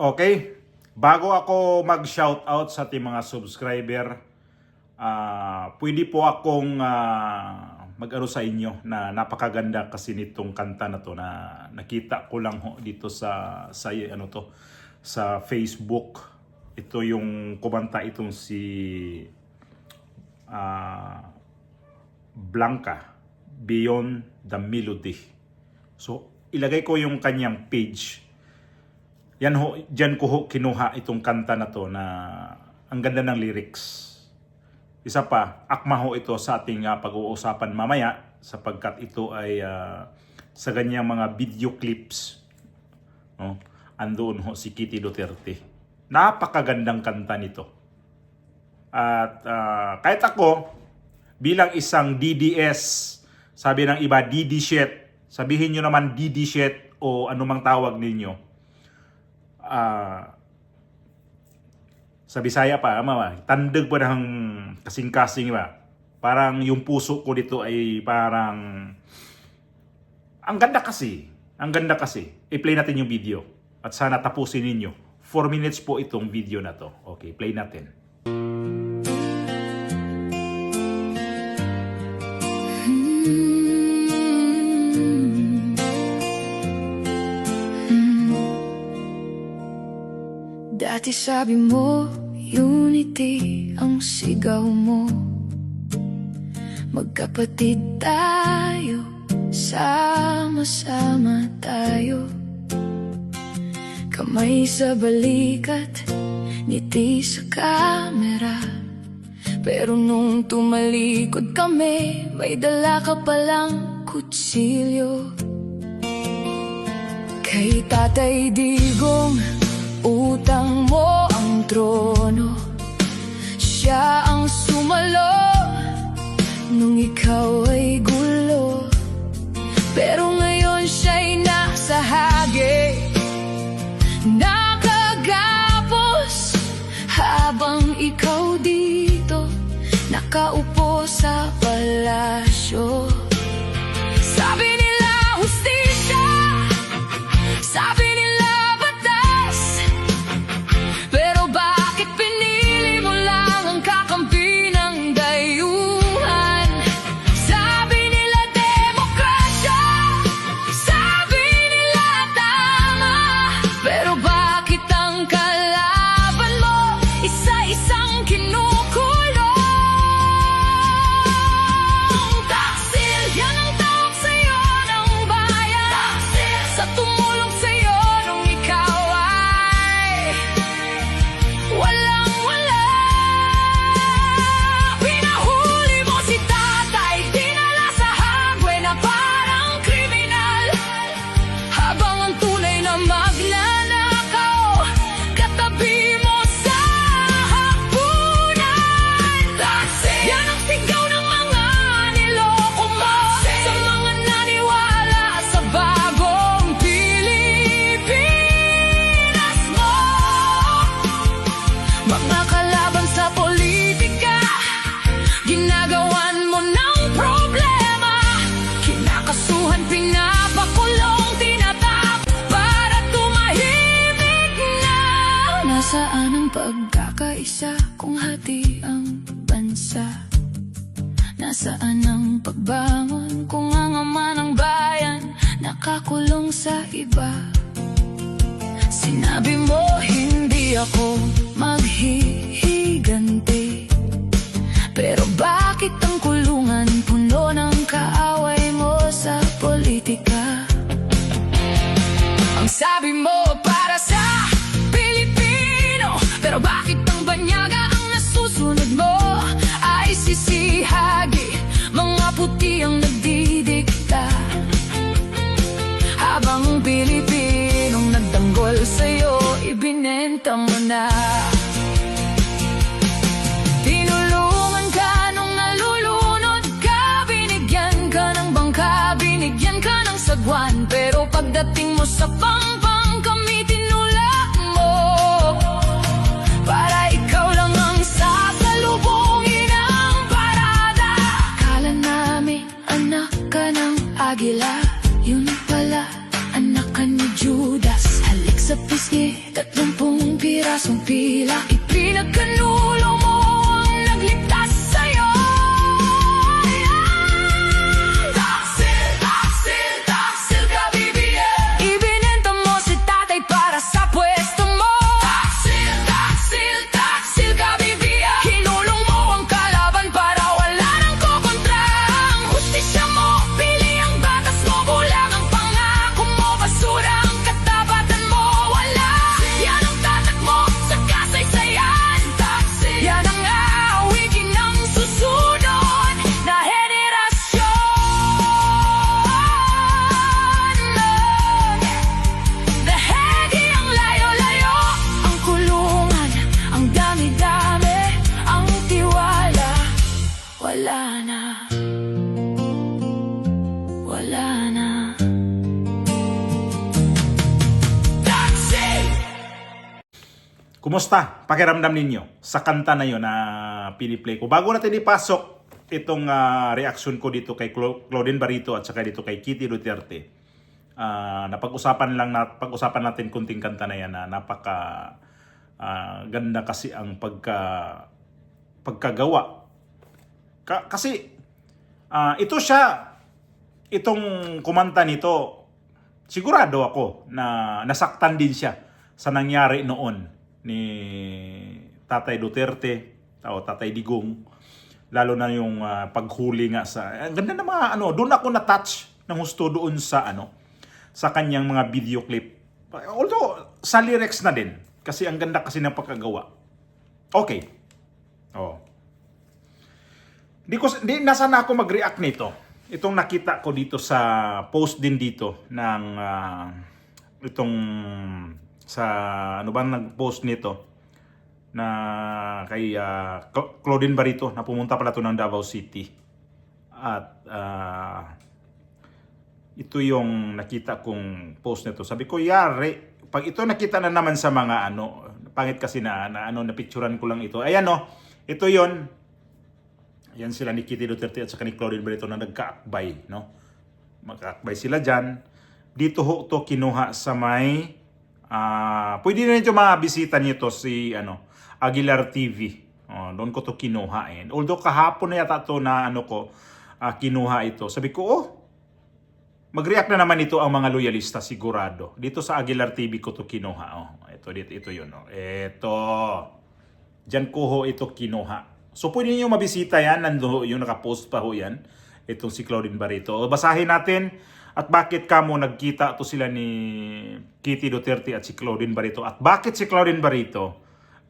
Okay, bago ako mag-shoutout sa ating mga subscriber, pwede po akong mag-ano sa inyo na napakaganda kasi nitong kanta na to na nakita ko lang ho dito sa Facebook. Ito yung kumanta itong si Blanca, Beyond the Melody. So ilagay ko yung kanyang page. Yan ho, diyan ko ho kinuha itong kanta na to na ang ganda ng lyrics. Isa pa, akma ho ito sa ating pag-uusapan mamaya sapagkat ito ay sa ganyang mga video clips. No? Andoon ho si Kitty Duterte. Napakagandang kanta nito. At kahit ako, bilang isang DDS, sabi ng iba DD shit, sabihin nyo naman DD shit o anumang tawag ninyo. Sa Bisaya pa, tandag pa ng kasing-kasing ba? Parang yung puso ko dito ay parang ang ganda kasi. Ang ganda kasi. I-play natin yung video at sana tapusin ninyo. 4 minutes po itong video na to. Okay, play natin. Dati sabi mo, unity ang sigaw mo. Magkapatid tayo, sama-sama tayo. Kamay sa balikat, ngiti sa kamera. Pero nung tumalikod kami, may dala ka palang kutsilyo. Kay Tatay Digong, utang mo ang trono. Siya ang sumalo nung ikaw ay gulo. Pero ngayon siya'y nasa hage, nakagapos, habang ikaw dito nakaupo sa palasyo. Sabi nila hustisya, sabi saan ang pagkakaisa kung hati ang bansa? Nasaan ang pagbangon kung ang ama ng bayan nakakulong sa iba? Sinabi mo hindi ako maghihiganti, pero bakit ang kulungan puno ng kaaway mo sa politika? Ang sabi mo para sa pero bakit ang banyaga ang nasusunod mo? Ay sisihagi, mga puti ang nagdidikta, habang Pilipinong nagtanggol sa'yo, ibinenta mo na. Tinulungan ka nung nalulunod ka, binigyan ka ng bangka, binigyan ka ng sagwan. Pero pagdating mo sa pangpang, kami tinulak mo. Para ikaw lang ang sasalubungin ang parada. Akala namin anak ka ng agila, yun pala anak ka ni Judas. Halik sa pisngi, 10 pirasong pila, ipinagkanulo mo ang nagligtas sa'yo. Taksil, taksil, taksil ka, BBM. Ibinenta mo si tatay para sa pwesto mo. Taksil, taksil, taksil ka, BBM. Kinulong mo ang kalaban para wala nang kukontra. Ang hustisya mo, pili ang batas mo, kulang ang pangako mo, basura ang katapatan mo, wala. Yan ang tatak mo sa kasaysayan. Taksil, yan ang aawitin ng susunod na henerasyon. Dahegi ang layo-layo, ang kulungan, ang dami-dami, ang tiwala, wala na. Wala na. Taxi! Kumusta? Pakiramdam ninyo sa kanta na yun na piniplay ko. Bago natin ipasok itong reaction ko dito kay Claudine Barreto at saka dito kay Kitty Duterte. Napag-usapan natin kunting kanta na yan na napaka ganda kasi ang pagkagawa. Kasi ito siya, itong kumanta nito, sigurado ako na nasaktan din siya sa nangyari noon ni Tatay Duterte o Tatay Digong, lalo na yung paghuli nga sa ang ganda ng mga doon ako na-touch ng husto doon sa sa kanyang mga video clip, although sa lyrics na din kasi ang ganda kasi ng pagkagawa. Okay. Di nasa na ako mag-react nito. Itong nakita ko dito sa post din dito ng itong sa ano bang nag-post nito na kay Claudine Barreto na pumunta pala to ng Davao City. At ito yung nakita kong post nito. Sabi ko, yari, pag ito nakita na naman sa mga pangit kasi na picturean ko lang ito. Ayan ito yon. Yan sila ni Kitty Duterte at saka ni Claudine Barreto na nagkaakbay, Magkaakbay sila dyan. Dito to kinuha sa may pwede na nito mabisita nito si Aguilar TV. Doon ko to kinuha. Although kahapon na yata to na kinuha ito. Sabi ko, mag-react na naman ito ang mga loyalista sigurado. Dito sa Aguilar TV ko to kinuha. Ito yun. Ito. Diyan ko ito kinuha. So pwede niyo mabisita yan. Nando yung nakapost pa yan. Itong si Claudine Barreto. Basahin natin at bakit kamo nagkita to sila ni Kitty Duterte at si Claudine Barreto. At bakit si Claudine Barreto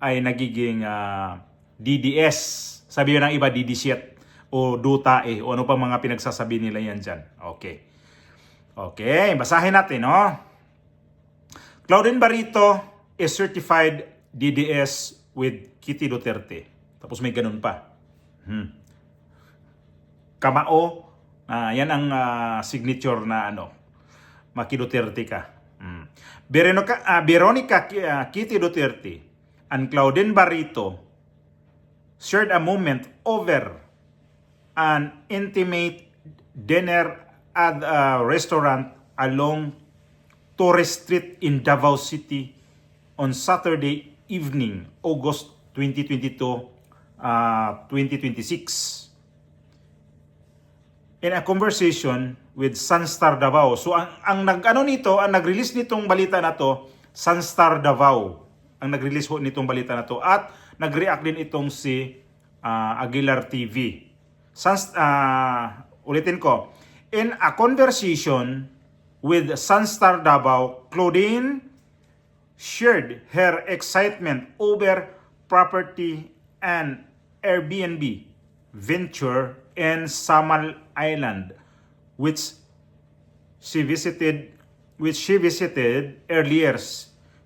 ay nagiging DDS. Sabi yun ng iba, DD7 o Dutae o ano pa mga pinagsasabi nila yan dyan. Okay, basahin natin, Claudine Barreto is certified DDS with Kitty Duterte. Tapos may ganun pa. Kamao, yan ang signature na Maki Duterte ka. Veronica Kitty Duterte and Claudine Barreto shared a moment over an intimate dinner at a restaurant along Torres Street in Davao City on Saturday evening, August 2026. In a conversation with Sunstar Davao. So ang nag-release nitong balita na to, Sunstar Davao. Ang nag-release nitong balita na to at nag-react din itong si Aguilar TV. Ulitin ko. In a conversation with Sunstar Davao, Claudine shared her excitement over property and Airbnb venture in Samal Island, which she visited earlier.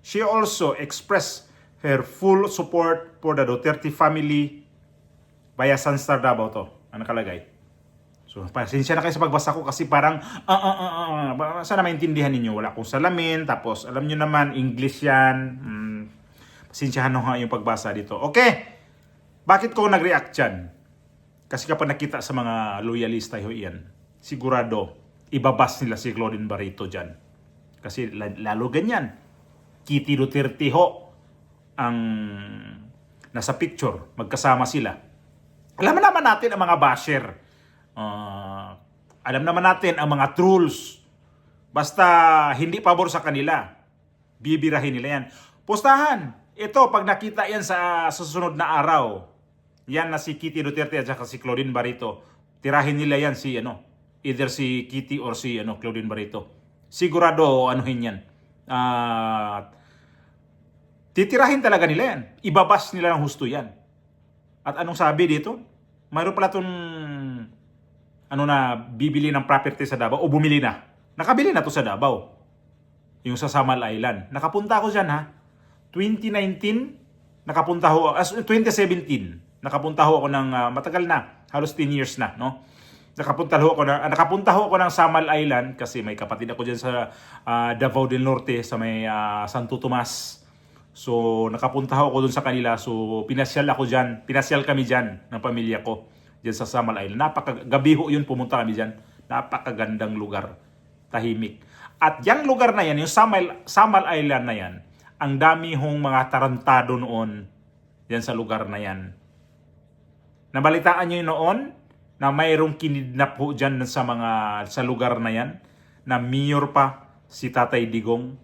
She also expressed her full support for the Duterte family via Sunstar Davao to. Ano nakalagay? So, pasensya na kayo sa pagbasa ko kasi parang sana maintindihan ninyo. Wala akong salamin, tapos alam nyo naman, English yan. Pasensyahan nyo yung pagbasa dito. Okay, bakit ko nag-react dyan? Kasi kapag nakita sa mga loyalista yan, sigurado, ibabas nila si Claudine Barreto dyan. Kasi lalo ganyan. Kitty Duterte ho ang nasa picture. Magkasama sila. Alam naman natin ang mga basher. Alam naman natin ang mga trolls. Basta hindi pabor sa kanila, bibirahin nila yan. Postahan. Ito, pag nakita yan sa susunod na araw, yan na si Kitty Duterte at saka si Claudine Barreto, tirahin nila yan si either si Kitty or si Claudine Barreto. Sigurado anuhin yan. Titirahin talaga nila yan. Ibabas nila ng husto yan. At anong sabi dito? Mayroon pala itong bibili ng property sa Davao o bumili na. Nakabili na to sa Davao. Yung sa Samal Island. Nakapunta ako dyan ha. 2019, nakapunta ho, 2017, nakapunta ho ako ng, matagal na, halos 10 years na, no? Nakapunta ho ako ng Samal Island kasi may kapatid ako dyan sa Davao del Norte, sa may Santo Tomas. So, nakapunta ho ako dun sa kanila. So, pinasyal kami dyan ng pamilya ko, dyan sa Samal Island. Gabi ho yun, pumunta kami dyan. Napakagandang lugar. Tahimik. At yung lugar na yan, yung Samal Island na yan, ang dami hong mga tarantado noon yan sa lugar na yan. Nabalitaan nyo noon na mayroong kinidnap ho dyan sa lugar na yan, na mayor pa si Tatay Digong.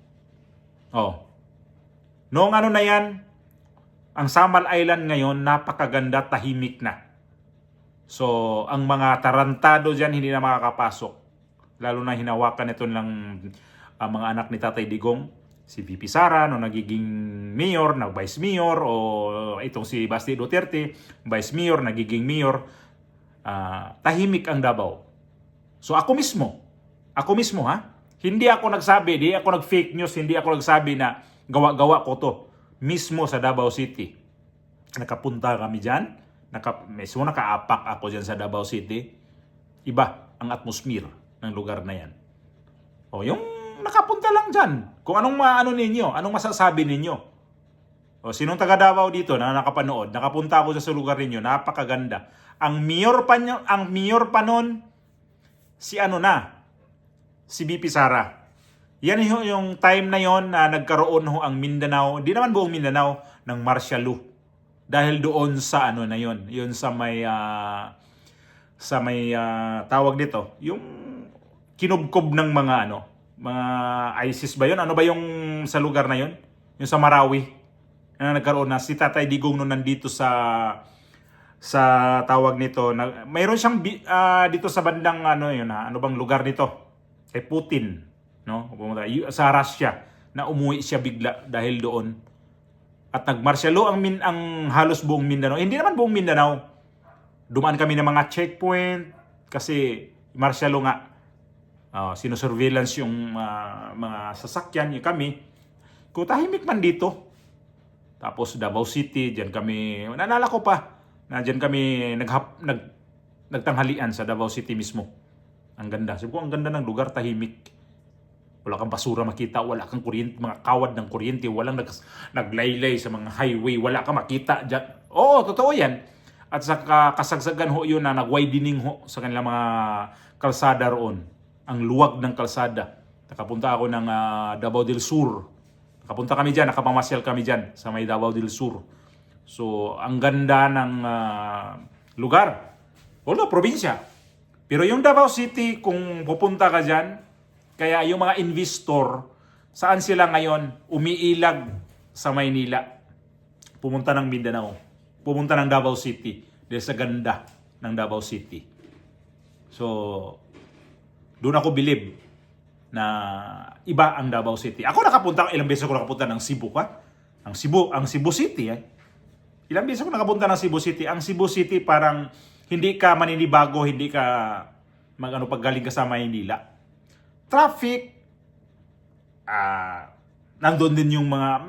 Noong na yan, ang Samal Island ngayon, napakaganda, tahimik na. So, ang mga tarantado dyan hindi na makakapasok. Lalo na hinawakan ito ng mga anak ni Tatay Digong. Si VP Sara, no, nagiging mayor, vice mayor, o itong si Basti Duterte, vice mayor, nagiging mayor. Tahimik ang Davao. So ako mismo ha, hindi ako nagsabi, di ako nag-fake news, hindi ako nagsabi na gawa-gawa ko to. Mismo sa Davao City. Nakapunta kami dyan, mismo nakaapak ako dyan sa Davao City. Iba ang atmosphere ng lugar na yan. Yung nakapunta lang dyan. Kung anong anong masasabi ninyo. Sinong taga Davao dito na nakapanood, nakapunta ako sa lugar ninyo, napakaganda. Ang mayor pa nun, si VP Sara. Yan yung time na yon na nagkaroon ho ang Mindanao, di naman buong Mindanao, ng martial law. Dahil doon sa yun sa may tawag dito, yung kinubkob ng mga ISIS ba yun? Ano ba yung sa lugar na yun? Yung sa Marawi na nagkaroon na si Tatay Digong nung nandito sa tawag nito. Mayroon siyang dito sa bandang ano bang lugar nito? Kay Putin, no? Sa Russia na umuwi siya bigla dahil doon. At nagmartial law ang halos buong Mindanao. Hindi naman buong Mindanao. Dumaan kami ng mga checkpoint kasi martial law nga. Sinusurveillance yung mga sasakyan, yung kami. Kung tahimik man dito. Tapos Davao City, dyan kami, naalala ko pa, na dyan kami nagtanghalian sa Davao City mismo. Ang ganda. Sabi ko, ang ganda ng lugar, tahimik. Wala kang basura makita, wala kang kuryente, mga kawad ng kuryente, walang naglaylay sa mga highway, wala kang makita dyan. Oo, totoo yan. At sa kasagsagan ho yun na nag-widening ho sa kanilang mga kalsada roon. Ang luwag ng kalsada. Nakapunta ako ng Davao del Sur. Nakapunta kami dyan, nakapamasyal kami dyan sa may Davao del Sur. So, ang ganda ng lugar. Wala, probinsya. Pero yung Davao City, kung pupunta ka dyan, kaya yung mga investor, saan sila ngayon umiilag sa Maynila? Pumunta ng Mindanao. Pumunta ng Davao City. Dahil sa ganda ng Davao City. So, doon ako believe na iba ang Davao City. Ako ilang beses ako nakapunta ng Cebu ka? Ang Cebu City. Ilang beses ako nakapunta ng Cebu City. Ang Cebu City parang hindi ka maninibago, hindi ka paggaling ka sa Maynila. Traffic, nandun din yung mga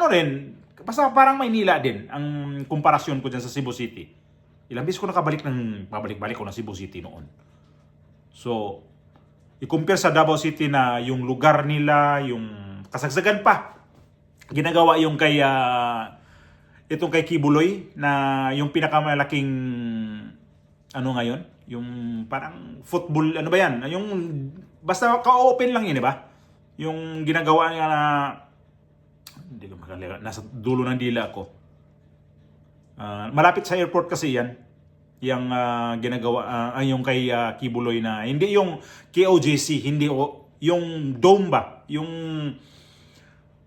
rin, basta parang Maynila din ang komparasyon ko dyan sa Cebu City. Ilang beses ko pabalik-balik ko ng Cebu City noon. So, i-compare sa Davao City na yung lugar nila, yung kasagsagan pa. Ginagawa yung itong kay Kibuloy na yung pinakamalaking ngayon, yung parang football, ba yan? Yung basta ka-open lang yun, di ba? Yung ginagawa niya na Hindi ko makalimutan. Nasa dulo ng dila ko. Malapit sa airport kasi yan. Yung ginagawa, yung kay Kibuloy na, hindi yung KOJC, hindi yung dome ba? Yung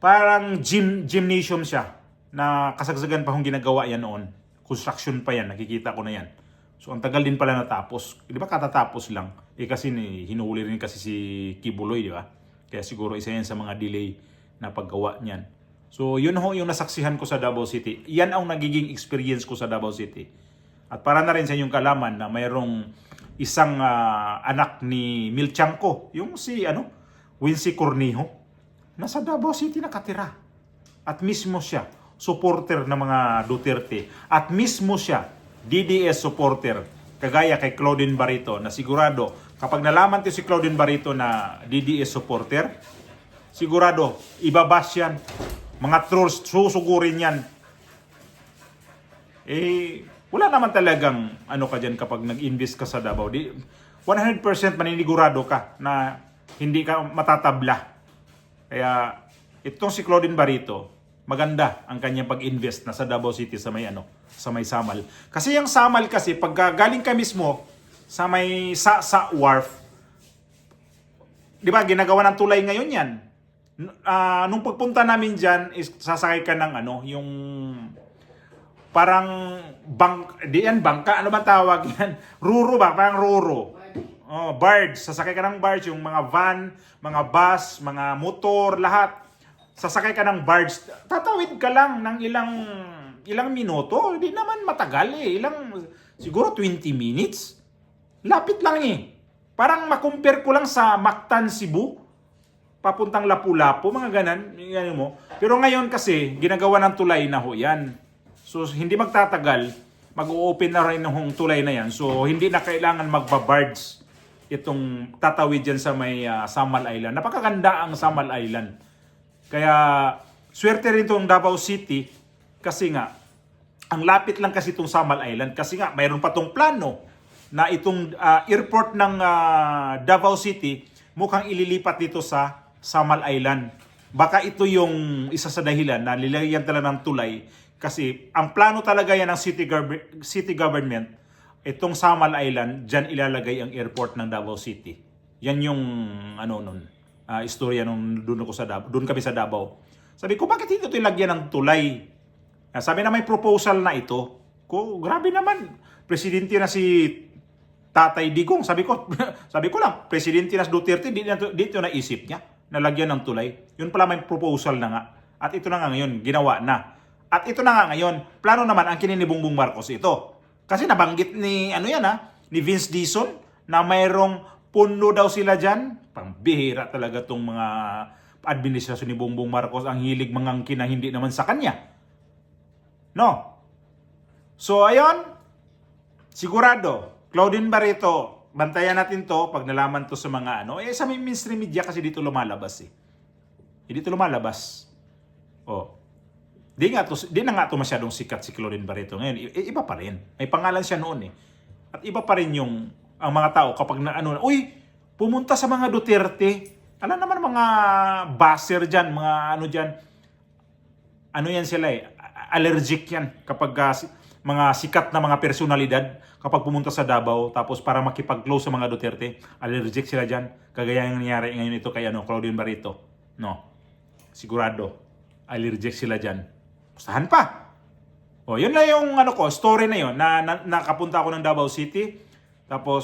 parang gymnasium siya na kasagsagan pa kung ginagawa yan noon. Construction pa yan, nakikita ko na yan. So ang tagal din pala natapos. Di ba katatapos lang? Kasi hinuhuli rin kasi si Kibuloy, di ba? Kaya siguro isa yan sa mga delay na paggawa niyan. So yun ho yung nasaksihan ko sa Davao City. Yan ang nagiging experience ko sa Davao City. At para na rin sa inyong kalaman na mayroong isang anak ni Milchanko, yung si Wincy Cornejo, nasa Davao City nakatira. At mismo siya, supporter ng mga Duterte. At mismo siya, DDS supporter, kagaya kay Claudine Barreto, na sigurado, kapag nalaman ko si Claudine Barreto na DDS supporter, sigurado, ibabas yan. Mga trolls, susugurin yan. Wala naman talagang ka dyan kapag nag-invest ka sa Davao. 100% maninigurado ka na hindi ka matatabla. Kaya itong si Claudine Barreto, maganda ang kanyang pag-invest na sa Davao City sa may Samal. Kasi yung Samal kasi pag galing ka mismo sa may sa wharf, 'di ba ginagawa ng tulay ngayon 'yan. Nung pagpunta namin diyan is sasakay ka ng yung parang bangka, ano ba tawag yan? Ruro ba? Parang ruro. Barge. Sasakay ka ng barge, yung mga van, mga bus, mga motor, lahat. Sasakay ka ng barge. Tatawid ka lang ng ilang minuto. Hindi naman matagal siguro 20 minutes. Lapit lang Parang makumpare ko lang sa Mactan, Cebu. Papuntang Lapu-Lapu, mga ganan. Mo. Pero ngayon kasi, ginagawa ng tulay na ho yan. So, hindi magtatagal, mag-o-open na rin ng tulay na yan. So, hindi na kailangan magbabarge itong tatawid dyan sa may Samal Island. Napakaganda ang Samal Island. Kaya, swerte rin itong Davao City kasi nga, ang lapit lang kasi itong Samal Island. Kasi nga, mayroon pa itong plano na itong airport ng Davao City mukhang ililipat dito sa Samal Island. Baka ito yung isa sa dahilan na nilagyan talaga ng tulay. Kasi ang plano talaga yan ng city government, itong Samal Island, dyan ilalagay ang airport ng Davao City. Yan yung istorya nung doon kami sa Davao. Sabi ko, bakit hindi ito ilagyan ng tulay? Sabi na may proposal na ito. Grabe naman. Presidente na si Tatay Digong. Sabi ko lang, Presidente na si Duterte, dito naisip niya na lagyan ng tulay. Yun pala may proposal na nga. At ito na nga ngayon, ginawa na. At ito na nga ngayon, plano naman ang kinin ni Bongbong Marcos ito. Kasi nabanggit ni Vince Dizon na mayroong pundo daw sila dyan. Pambihira talaga tong mga administrasyon ni Bongbong Marcos, ang hilig mangangkin na hindi naman sa kanya. No? So ayun, sigurado, Claudine Barreto, bantayan natin to pag nalaman to sa mga sa may mainstream media kasi dito lumalabas Dito lumalabas. Di na nga to masyadong sikat si Claudine Barreto ngayon. Iba pa rin. May pangalan siya noon At iba pa rin ang mga tao kapag pumunta sa mga Duterte. Ano naman mga baser dyan, mga dyan. Yan sila allergic yan kapag mga sikat na mga personalidad kapag pumunta sa Davao tapos para makipag-close sa mga Duterte, allergic sila dyan. Kagaya yung nangyari ngayon ito kay Claudine Barreto. No. Sigurado, allergic sila dyan. Pustahan pa. Yun lang yung story na yun na nakapunta ako ng Davao City. Tapos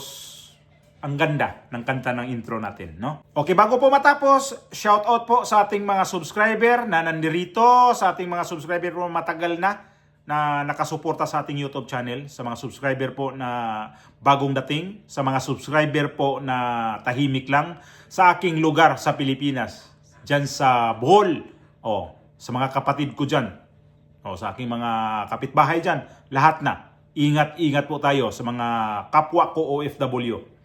ang ganda ng kanta ng intro natin, no? Okay, bago po matapos, shout out po sa ating mga subscriber na nandirito, sa ating mga subscriber po matagal na nakasuporta sa ating YouTube channel, sa mga subscriber po na bagong dating, sa mga subscriber po na tahimik lang sa aking lugar sa Pilipinas, dyan sa Bohol, sa mga kapatid ko dyan, sa aking mga kapitbahay dyan, lahat na. Ingat-ingat po tayo sa mga kapwa ko OFW.